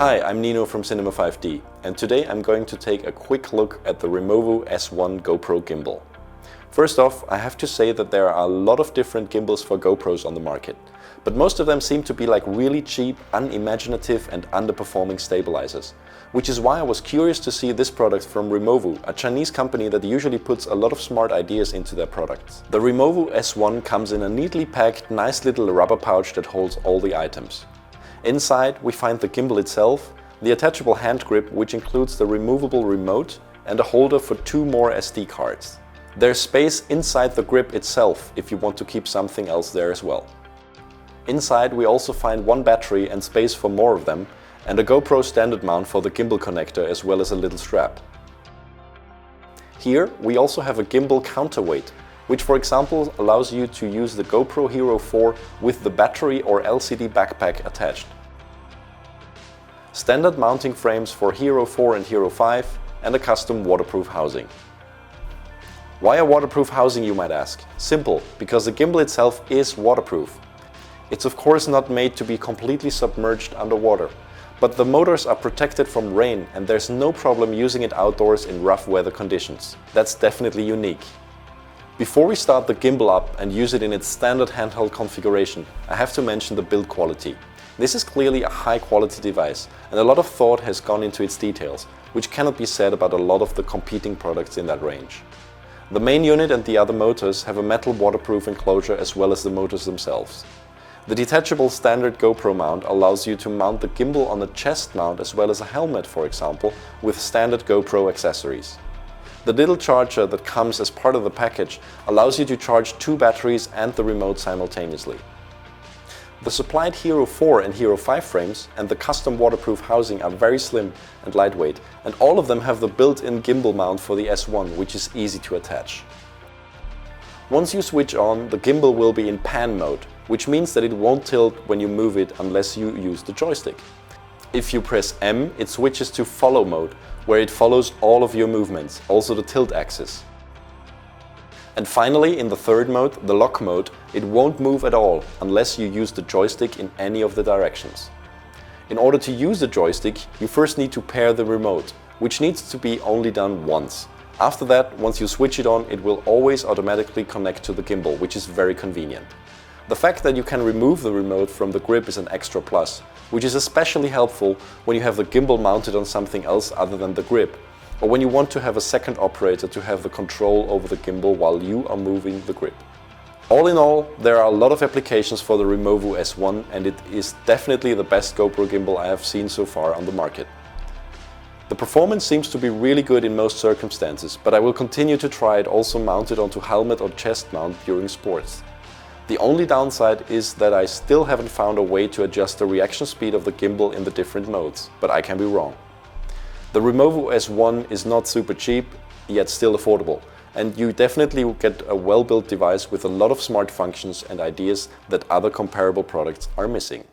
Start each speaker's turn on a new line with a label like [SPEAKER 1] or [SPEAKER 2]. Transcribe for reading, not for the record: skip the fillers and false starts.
[SPEAKER 1] Hi, I'm Nino from Cinema 5D, and today I'm going to take a quick look at the Removu S1 GoPro Gimbal. First off, I have to say that there are a lot of different gimbals for GoPros on the market, but most of them seem to be like really cheap, unimaginative and underperforming stabilizers, which is why I was curious to see this product from Removu, a Chinese company that usually puts a lot of smart ideas into their products. The Removu S1 comes in a neatly packed, nice little rubber pouch that holds all the items. Inside we find the gimbal itself, the attachable hand grip which includes the removable remote and a holder for 2 more SD cards. There's space inside the grip itself if you want to keep something else there as well. Inside we also find 1 battery and space for more of them, and a GoPro standard mount for the gimbal connector as well as a little strap. Here we also have a gimbal counterweight, which for example allows you to use the GoPro Hero 4 with the battery or LCD backpack attached. Standard mounting frames for Hero 4 and Hero 5 and a custom waterproof housing. Why a waterproof housing, you might ask? Simple, because the gimbal itself is waterproof. It's of course not made to be completely submerged underwater, but the motors are protected from rain and there's no problem using it outdoors in rough weather conditions. That's definitely unique. Before we start the gimbal up and use it in its standard handheld configuration, I have to mention the build quality. This is clearly a high quality device and a lot of thought has gone into its details, which cannot be said about a lot of the competing products in that range. The main unit and the other motors have a metal waterproof enclosure as well as the motors themselves. The detachable standard GoPro mount allows you to mount the gimbal on a chest mount as well as a helmet, for example, with standard GoPro accessories. The little charger that comes as part of the package allows you to charge 2 batteries and the remote simultaneously. The supplied Hero 4 and Hero 5 frames and the custom waterproof housing are very slim and lightweight, and all of them have the built-in gimbal mount for the S1, which is easy to attach. Once you switch on, the gimbal will be in pan mode, which means that it won't tilt when you move it unless you use the joystick. If you press M, it switches to follow mode, where it follows all of your movements, also the tilt axis. And finally, in the third mode, the lock mode, it won't move at all unless you use the joystick in any of the directions. In order to use the joystick, you first need to pair the remote, which needs to be only done once. After that, once you switch it on, it will always automatically connect to the gimbal, which is very convenient. The fact that you can remove the remote from the grip is an extra plus, which is especially helpful when you have the gimbal mounted on something else other than the grip, or when you want to have a second operator to have the control over the gimbal while you are moving the grip. All in all, there are a lot of applications for the Removu S1 and it is definitely the best GoPro gimbal I have seen so far on the market. The performance seems to be really good in most circumstances, but I will continue to try it also mounted onto helmet or chest mount during sports. The only downside is that I still haven't found a way to adjust the reaction speed of the gimbal in the different modes, but I can be wrong. The Removu S1 is not super cheap, yet still affordable, and you definitely get a well-built device with a lot of smart functions and ideas that other comparable products are missing.